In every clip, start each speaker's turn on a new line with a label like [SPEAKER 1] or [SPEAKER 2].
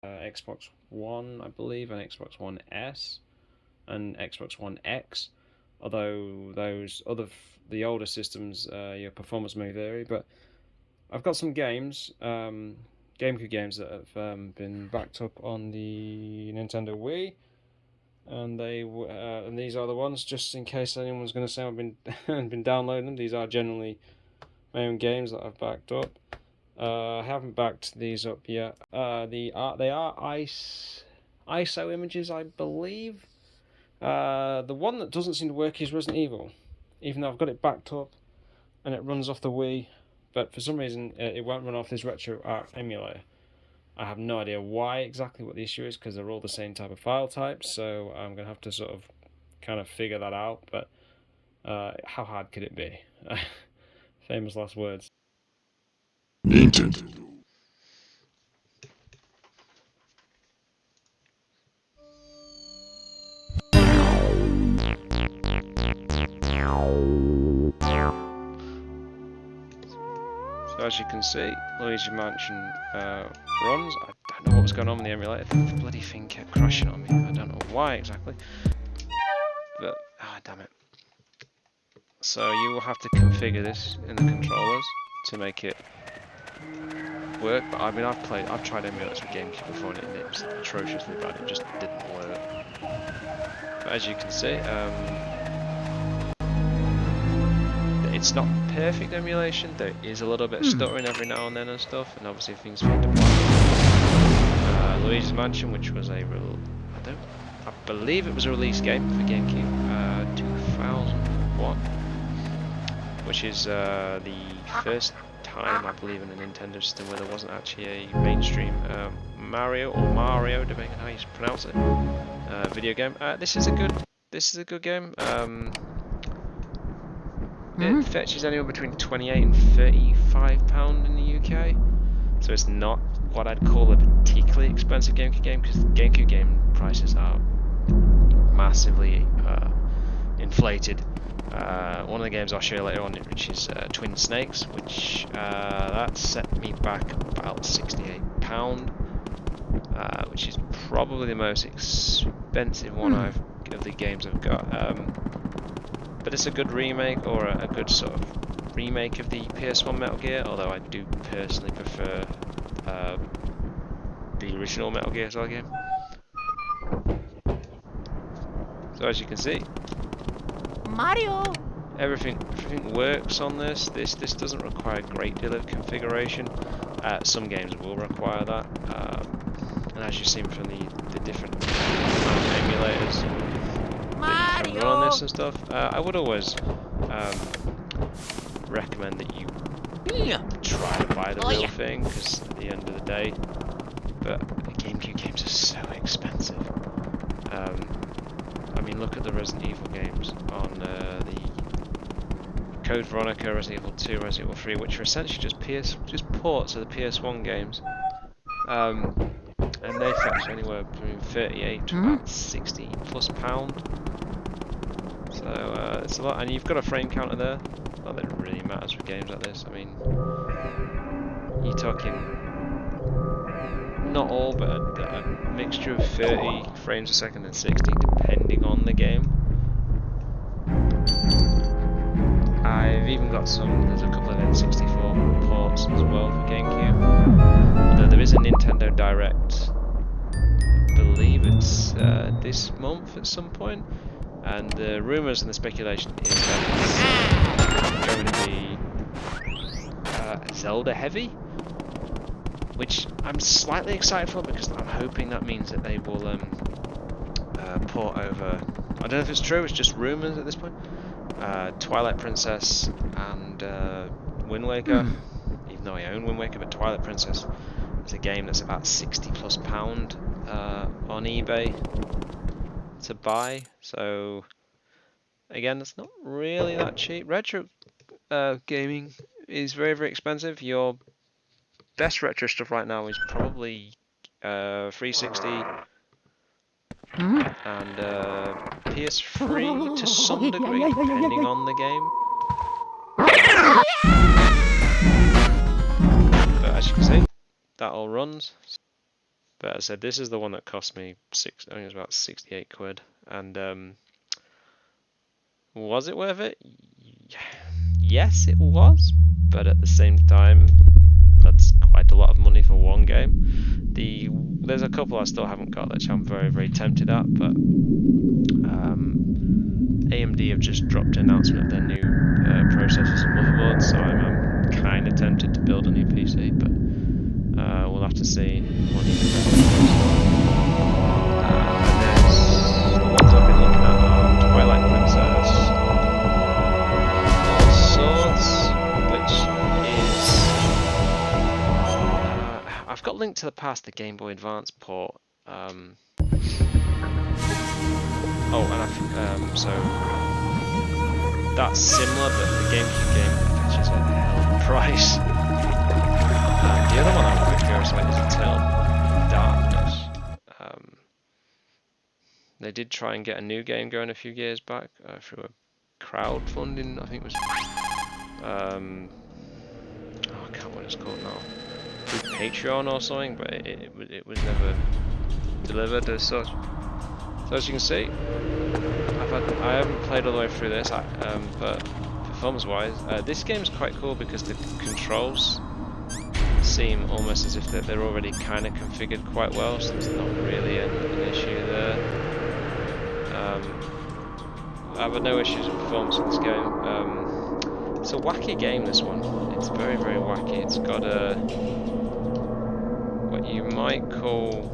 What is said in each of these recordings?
[SPEAKER 1] Xbox One, I believe, and Xbox One S, and Xbox One X. Although the older systems, your performance may vary, but I've got some games, GameCube games that have been backed up on the Nintendo Wii, and and these are the ones. Just in case anyone's going to say I've been been downloading them, these are generally my own games that I've backed up. I haven't backed these up yet. They are ISO images, I believe. The one that doesn't seem to work is Resident Evil, even though I've got it backed up and it runs off the Wii, but for some reason it won't run off this RetroArch emulator. I have no idea why exactly what the issue is, because they're all the same type of file type, so I'm going to have to sort of kind of figure that out, but how hard could it be? Famous last words.
[SPEAKER 2] Nintendo.
[SPEAKER 1] So as you can see, Luigi Mansion runs. I don't know what was going on with the emulator. The bloody thing kept crashing on me. I don't know why exactly. But, damn it. So you will have to configure this in the controllers to make it work. But I mean, I've tried emulators with Gamecube before, and it was atrociously bad. It just didn't work. But as you can see, it's not perfect emulation. There is a little bit of stuttering every now and then and stuff, and obviously things fade to black. Luigi's Mansion, which was I believe it was a release game for GameCube, 2001, which is the first time I believe in a Nintendo system where there wasn't actually a mainstream Mario, depending on how you pronounce it, video game. This is a good game. It fetches anywhere between £28 and £35 in the UK, so it's not what I'd call a particularly expensive GameCube game, because GameCube game prices are massively inflated. One of the games I'll show you later on, which is Twin Snakes, which that set me back about £68, which is probably the most expensive one of the games I've got. But it's a good remake, or a good sort of remake of the PS1 Metal Gear, although I do personally prefer the original Metal Gear Solid game. So as you can see,
[SPEAKER 3] Mario!
[SPEAKER 1] everything works on this. This doesn't require a great deal of configuration. Some games will require that, and as you've seen from the different emulators that you can run on this and stuff, I would always recommend that you try to buy the real thing, because at the end of the day, but GameCube games are so expensive. I mean, look at the Resident Evil games on the Code Veronica, Resident Evil 2, Resident Evil 3, which are essentially just ports of the PS1 games, and they fetch anywhere between 38 to about 60 plus pound. So it's a lot, and you've got a frame counter there. Not that it really matters with games like this. I mean, you're talking not all, but a mixture of 30 frames a second and 60, depending on the game. I've even got there's a couple of N64 ports as well for GameCube. Although there is a Nintendo Direct, I believe it's this month at some point. And the rumours and the speculation is that it's going to be Zelda heavy, which I'm slightly excited for, because I'm hoping that means that they will port over, I don't know if it's true, it's just rumours at this point, Twilight Princess and Wind Waker, even though I own Wind Waker, but Twilight Princess is a game that's about £60 plus on eBay to buy, so again, it's not really that cheap. Retro gaming is very, very expensive. Your best retro stuff right now is probably 360 and PS3 to some degree, depending on the game. But as you can see, that all runs. But as I said, this is the one that cost me I think it was about 68 quid. And was it worth it? Yes, it was. But at the same time, that's quite a lot of money for one game. There's a couple I still haven't got which I'm very, very tempted at, but AMD have just dropped an announcement of their new processors and motherboards, so I'm kind of tempted to build a new PC, but we'll have to see what he does. And there's the ones I've been looking at are Twilight Princess, All Swords, which is I've got Link to the Past, the Game Boy Advance port. Oh, and so that's similar, but the Gamecube game fetches a hell of a price. And the other one I'm quite curious about is Eternal Darkness. They did try and get a new game going a few years back through a crowdfunding, I think it was. I can't remember what it's called now. Through Patreon or something, but it was never delivered as such. So as you can see, I haven't played all the way through this, but performance-wise, this game's quite cool because the controls seem almost as if they're already kind of configured quite well, so there's not really an issue there. I've had no issues with performance in this game. It's a wacky game, this one. It's very, very wacky. It's got what you might call...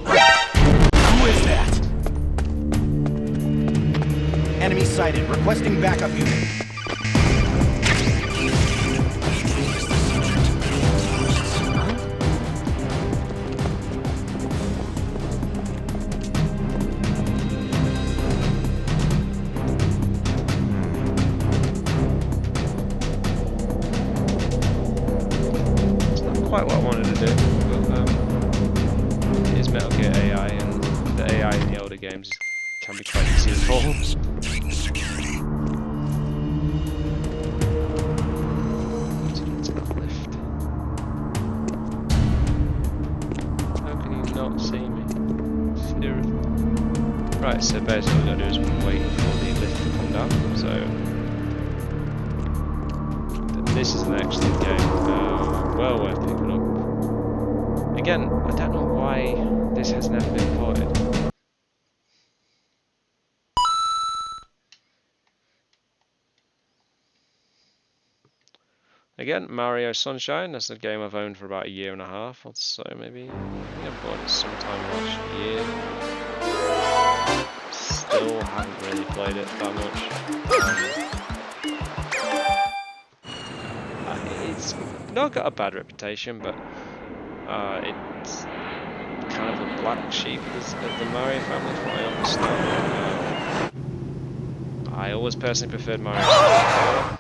[SPEAKER 4] Who is that? Enemy sighted. Requesting backup unit.
[SPEAKER 1] It's not quite what I wanted to do, but it is Metal Gear AI, and the AI in the older games can be quite deceitful. How can you not see me? Seriously? Right, so basically what we've got to do is wait for the lift to come down. So this is an excellent game, well worth picking up. Again, I don't know why this has never been ported. Again, Mario Sunshine, that's a game I've owned for about a year and a half or so, maybe. I think I bought it sometime last year. Still haven't really played it that much. It's not got a bad reputation, but it's kind of a black sheep of the Mario family, from what I understand. I always personally preferred Mario 64.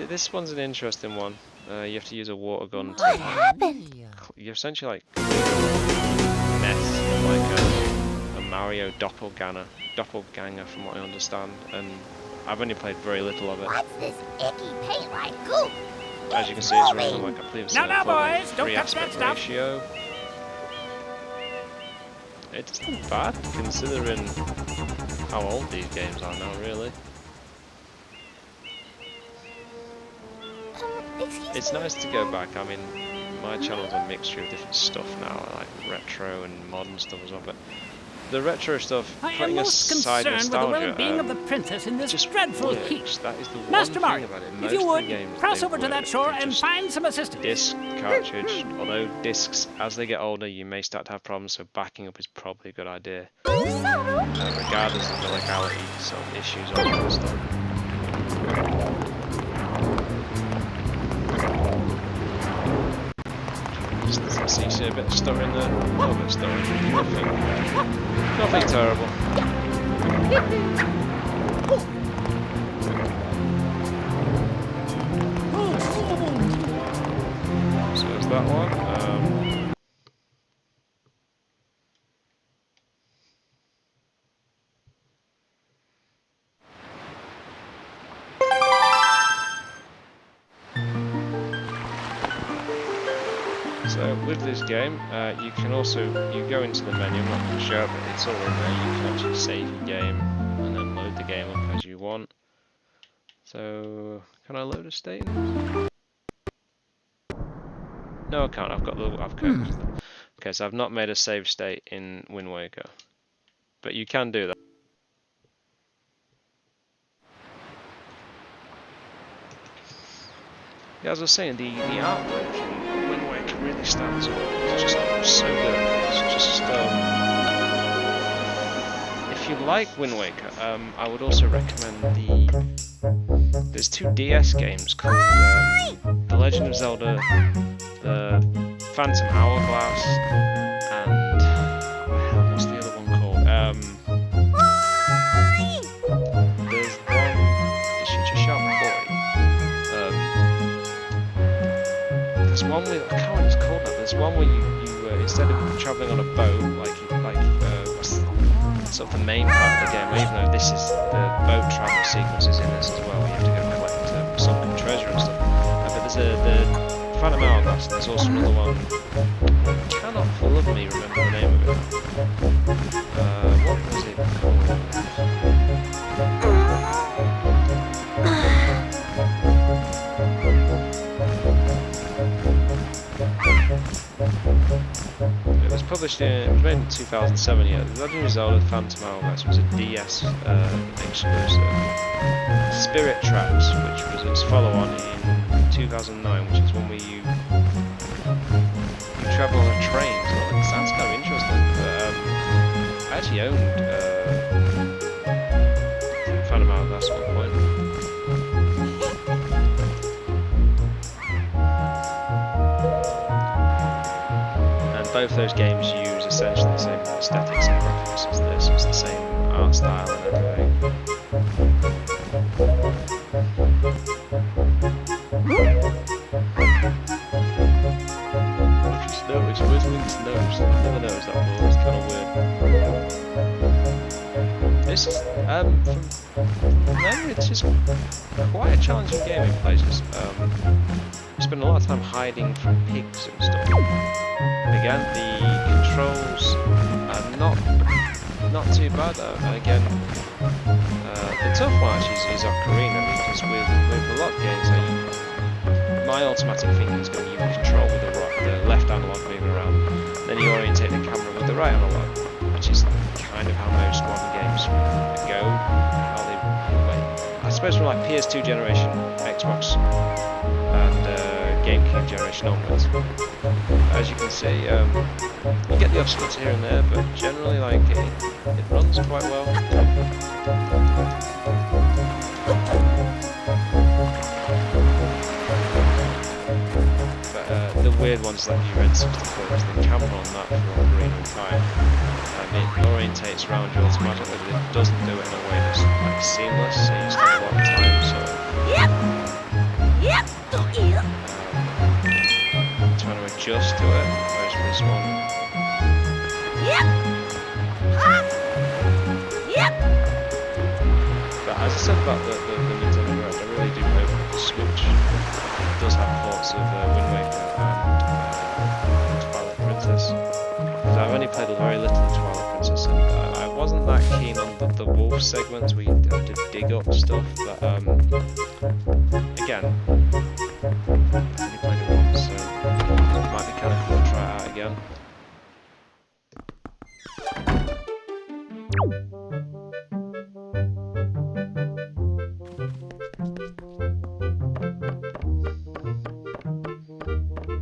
[SPEAKER 1] This one's an interesting one. You have to use a water gun to...
[SPEAKER 3] What happened?
[SPEAKER 1] You're essentially like mess like a Mario doppelganger from what I understand, and I've only played very little of it.
[SPEAKER 3] What's this icky paint like goop?
[SPEAKER 1] As you can see, it's running like I believe it's
[SPEAKER 5] Now, boys, don't
[SPEAKER 1] free
[SPEAKER 5] touch that
[SPEAKER 1] aspect
[SPEAKER 5] stuff.
[SPEAKER 1] ratio. It's not bad considering how old these games are now, really. It's nice to go back. I mean, my channel's a mixture of different stuff now, like retro and modern stuff as well. But the retro stuff,
[SPEAKER 5] I am
[SPEAKER 1] putting
[SPEAKER 5] most
[SPEAKER 1] aside
[SPEAKER 5] concerned with the
[SPEAKER 1] nostalgia,
[SPEAKER 5] well-being of the princess in this
[SPEAKER 1] just
[SPEAKER 5] dreadful
[SPEAKER 1] works.
[SPEAKER 5] heat.
[SPEAKER 1] That is the one
[SPEAKER 5] Master
[SPEAKER 1] thing
[SPEAKER 5] Mario,
[SPEAKER 1] about it.
[SPEAKER 5] if
[SPEAKER 1] Most
[SPEAKER 5] you
[SPEAKER 1] of
[SPEAKER 5] would,
[SPEAKER 1] the games,
[SPEAKER 5] cross
[SPEAKER 1] they
[SPEAKER 5] over to that
[SPEAKER 1] work.
[SPEAKER 5] shore
[SPEAKER 1] They're
[SPEAKER 5] and
[SPEAKER 1] just
[SPEAKER 5] find some assistance.
[SPEAKER 1] disc cartridge. Although discs, as they get older, you may start to have problems. So backing up is probably a good idea, regardless of the legality, some issues, all that kind of stuff. So you see a bit of stuttering there, a little bit of stuttering, nothing terrible. So there's that one. So with this game, you can also, you go into the menu, I'm not going to show it, but it's all in there. You can actually save your game and then load the game up as you want. So, can I load a state in this? No, I can't. I've got the. Okay, so I've not made a save state in Wind Waker, but you can do that. Yeah, as I was saying, the artwork in Wind Waker really stands out. It's just so good. It's just if you like Wind Waker, I would also recommend there's 2 DS games called The Legend of Zelda, The Phantom Hourglass, and what's the other one called? There's one. Shoot your sharp boy. There's one with, I can't remember what it's called now. There's one where you instead of travelling on a boat sort of the main part of the game, even though this is the boat travel sequences in this as well, where you have to go collect some treasure and stuff. But there's the Phantom Hourglass, and there's also another one. I cannot for the love of me remember the name of it. What was it called? It was published it was made in 2007. Yeah, The Legend of Zelda: Phantom Hourglass was a DS exclusive. Spirit Tracks, which was its follow-on in 2009, which is one where you travel on a train. So it sounds kind of interesting. But I actually owned Phantom Hourglass at one point. Both those games use essentially the same aesthetics and graphics as this. It's the same art style and everything. Luffy's nose, where's Link's nose? I never noticed that before, it's kind of weird. This is, from memory, this is quite a challenging game in places. You spend a lot of time hiding from pigs and stuff. Again, the controls are not too bad. Again, the tough one actually is Ocarina, because with a lot of games, my automatic finger is going to use control with the left analog moving around, then you orientate the camera with the right analog, which is kind of how most modern games go. I suppose from like PS2 generation, Xbox, and Gamecube generation onwards. As you can see, you get the obstacles here and there, but generally, like it runs quite well. But the weird ones like your Red 64, the camera on that for Ocarina of Time, it orientates around you automatically, but it doesn't do it in a way that's like seamless, so you spend a lot of time sort of trying to adjust to it, whereas this one. But as I said about the Nintendo Direct, I really do hope that the Switch does have ports of Wind Waker and Twilight Princess. Because I've only played very little of Twilight Princess, and I wasn't that keen on the wolf segments where you have to dig up stuff, but again, I've only played it once, so it might be kind of cool to try it out again.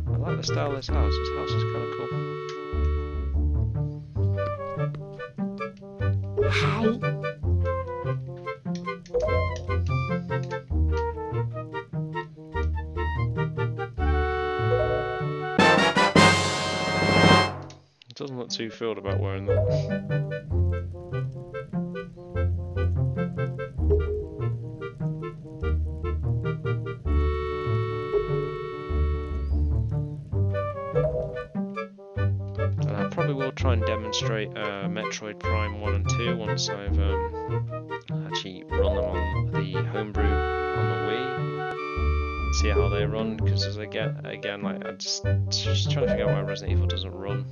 [SPEAKER 1] I like the style of this house. This house is kind of cool.
[SPEAKER 3] Hi.
[SPEAKER 1] It doesn't look too thrilled about wearing them. And I probably will try and demonstrate Metroid Prime 1 and 2 once I've actually run them on the homebrew on the Wii. See see how they run, because as I get again, like I just trying to figure out why Resident Evil doesn't run.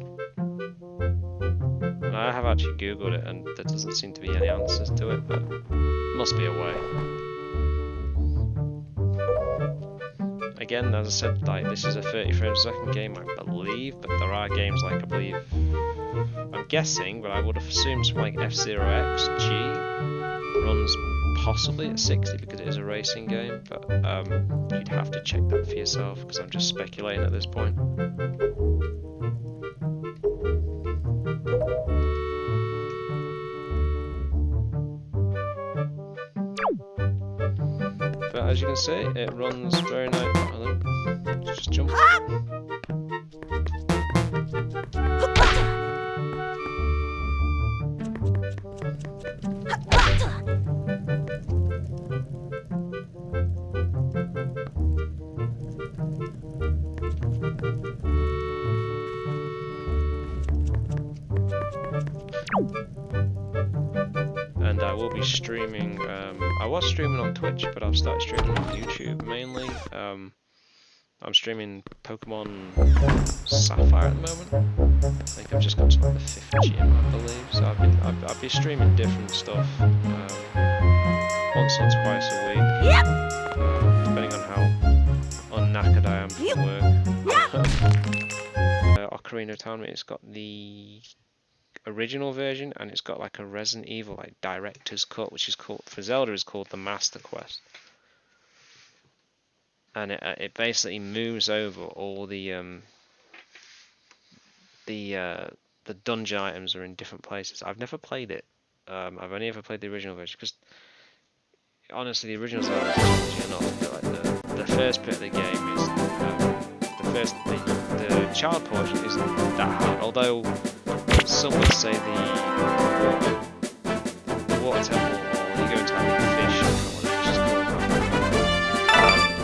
[SPEAKER 1] And I have actually googled it, and there doesn't seem to be any answers to it, but must be a way. Again, as I said, like this is a 30 frames per second game, I believe, but there are games like I'm guessing, but I would have assumed something like F-Zero XG runs possibly at 60 because it is a racing game, but you'd have to check that for yourself because I'm just speculating at this point. But as you can see, it runs very nice. Oh, just jump. And I will be streaming, I was streaming on Twitch, but I've started streaming on YouTube mainly. I'm streaming Pokemon Sapphire at the moment. I think I've just got to like the 5th gym, I believe. So I've been streaming different stuff once or twice a week, depending on how unknackered I am from work. Ocarina of Time, it's got the original version, and it's got like a Resident Evil like director's cut, which is called for Zelda is called the Master Quest, and it basically moves over all the dungeon items are in different places. I've never played it. I've only ever played the original version because honestly, the original Zelda is challenging enough. But like the first bit of the game is the child portion isn't that hard, although some would say the water temple, or you go into like the fish, I don't know what the fish is called,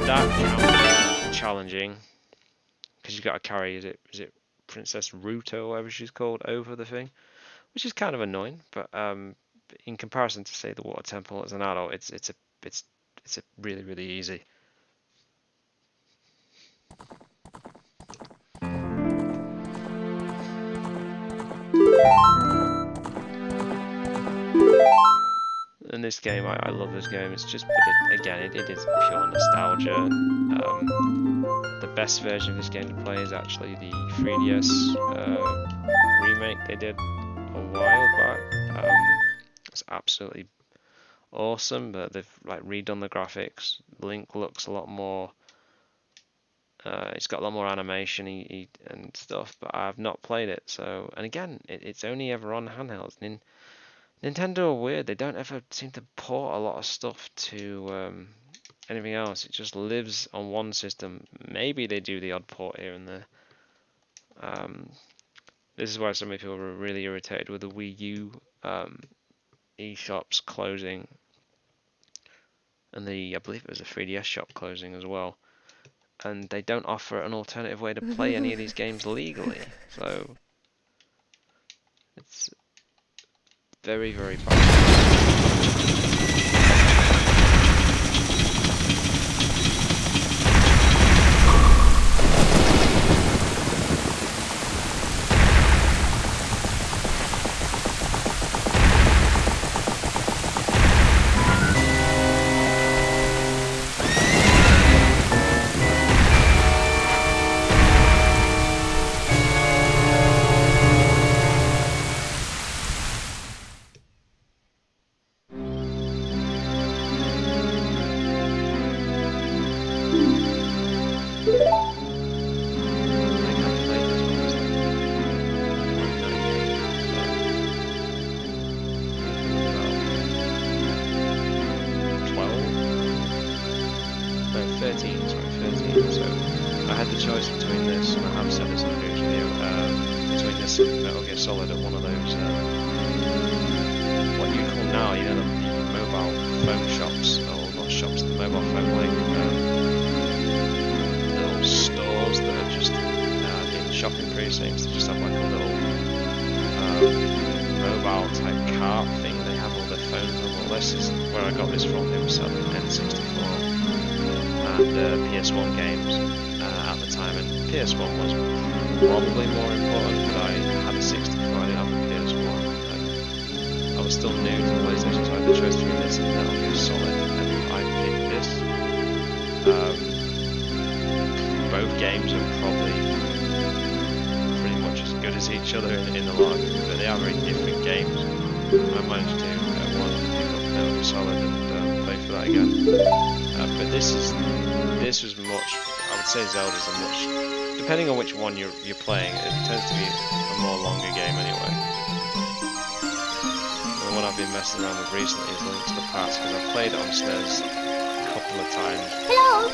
[SPEAKER 1] that can be challenging, because you've got to carry, is it Princess Ruto, or whatever she's called, over the thing, which is kind of annoying, but in comparison to say the water temple as an adult, it's a really, really easy. And this game, I love this game. It's just, but it is pure nostalgia. The best version of this game to play is actually the 3DS remake they did a while back. It's absolutely awesome, but they've like redone the graphics. Link looks a lot more. It's got a lot more animation and stuff, but I've not played it. So, and again, it's only ever on handhelds. Nintendo are weird. They don't ever seem to port a lot of stuff to anything else. It just lives on one system. Maybe they do the odd port here and there. This is why so many people were really irritated with the Wii U eShops closing, and I believe it was a 3DS shop closing as well. And they don't offer an alternative way to play any of these games legally. So it's very, very bad. Solid at one of those what you call now, you know, the mobile phone shops, or not shops, the mobile phone like little stores that are just in shopping precincts. They just have like a little mobile type cart thing. They have all their phones on. Well, this is where I got this from. They were selling N64, and PS1 games at the time, and PS1 was probably more important, but I had a 64, I didn't have a PS1, and I was still new to PlayStation, so I had the choice between this and Metal Gear Solid, and I picked this. Both games are probably pretty much as good as each other in a lot, but they are very different games. I managed to one pick up Metal Gear Solid and play for that again. But this was much. I would say Zelda's a much, depending on which one you're playing, it tends to be a more longer game anyway. The one I've been messing around with recently is Link to the Past, because I've played it on SNES a couple of times.
[SPEAKER 3] Hello.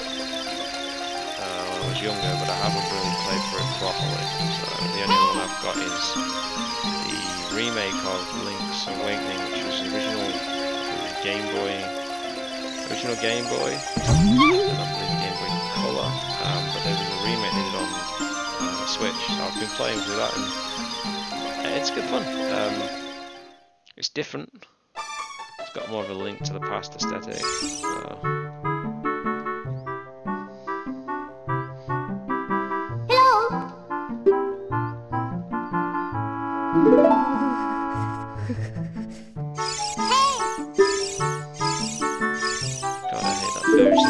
[SPEAKER 1] When I was younger, but I haven't really played for it properly. So the only one I've got is the remake of Link's Awakening, which was the original Game Boy, and I believe Game Boy Color. But there was a remake they did on Switch, so I've been playing through that, and it's good fun. It's different. It's got more of a Link to the Past aesthetic.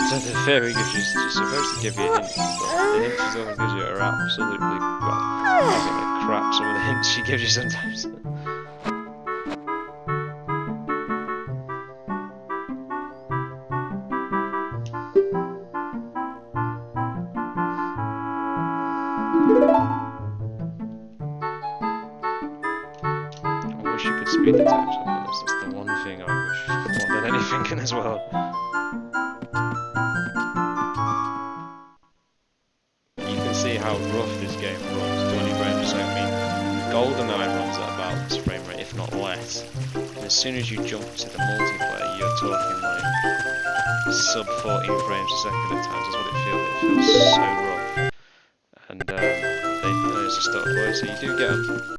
[SPEAKER 1] So the fairy gives you, she's supposed to give you hints, but the hints she always gives you are absolutely, well, I think they're crap, some of the hints she gives you sometimes. I wish you could speed the text up on this, that's the one thing I wish more than anything in this world. See how rough this game runs, 20 frames a second. I mean, GoldenEye runs at about this frame rate, if not less. And as soon as you jump to the multiplayer, you're talking like sub 14 frames a second at times. That's what it feels. It feels so rough. And there's a stutter play, so you do get